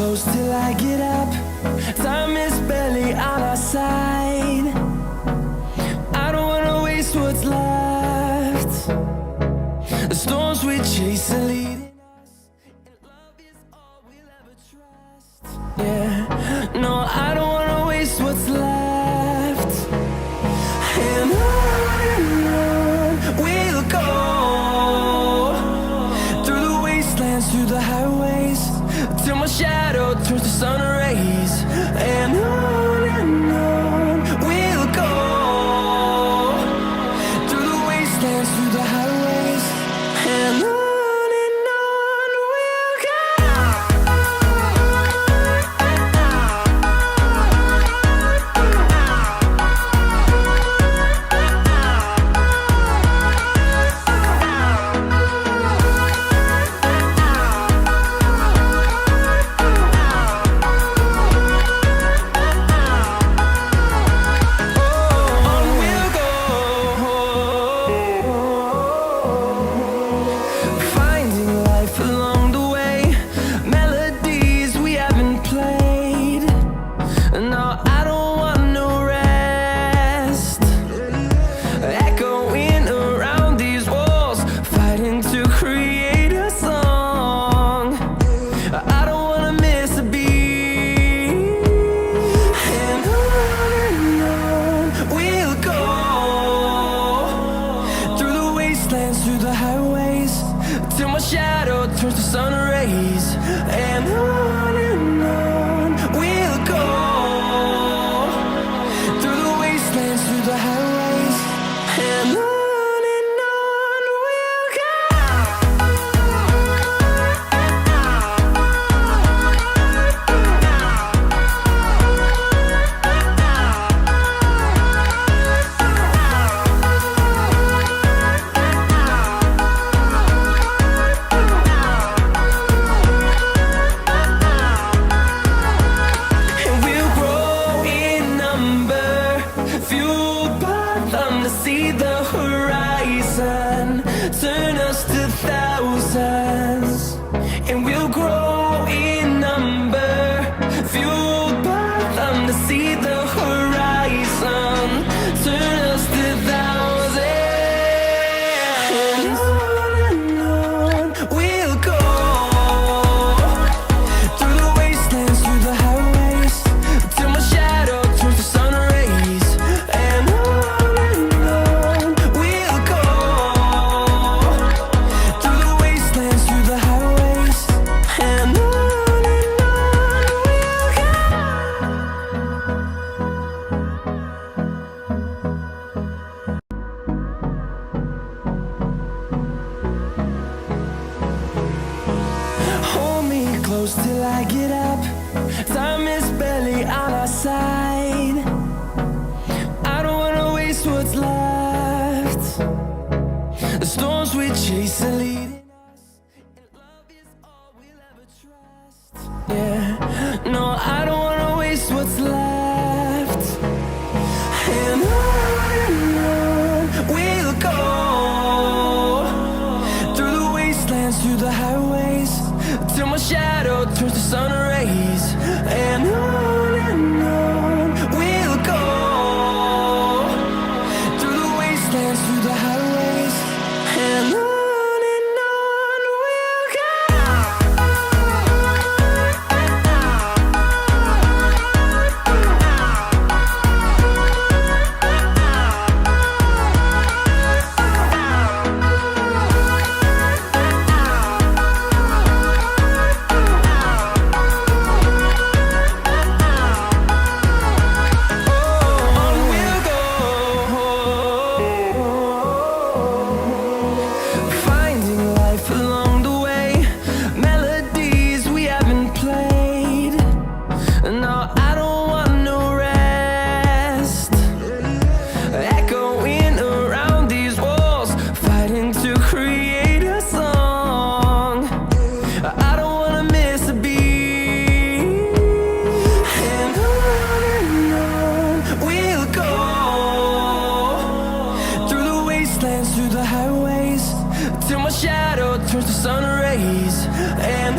close till I get up. Time is barely on our side. I don't wanna waste what's left. The storms we chase are leading us, and love is all we'll ever trust. Yeah, no, I don't wanna waste what's left. And on we'll go, through the wastelands, through the highways, till my shadow turns to sun rays. And on we'll go, through the wastelands, through the highways, and on we'll go. Finding life along the way, melodies we haven't played. No, I don't want no rest. Echoing around these walls, fighting to create a song. I don't wanna miss a beat. And on we'll go, through the wastelands, through the highways, till my shadow turns to sun rays. And on we'll go, through the wastelands, through the highways, and on we'll go. And we'll grow in number, fueled by them to see the horizon, turn us to thousands. And we'll grow in number, fueled by them to see the horizon, turn us to thousands. And on we'll go, through the wastelands, through the highways, till my shadow turns to sun rays. And on we'll go, through the wastelands, through the highways, and on we'll go. Hold me close till I get up. Time is barely on our side. I don't wanna waste what's left. The storms we chase are leading us, and love is all we'll ever trust. Yeah, no, I don't wanna waste what's left. And on we'll go, through the wastelands, through the highways, till my shadow turns to sun rays. And on we'll go, through the wastelands, through the highways, and on we'll go. through the highways till my shadow turns to sun rays. And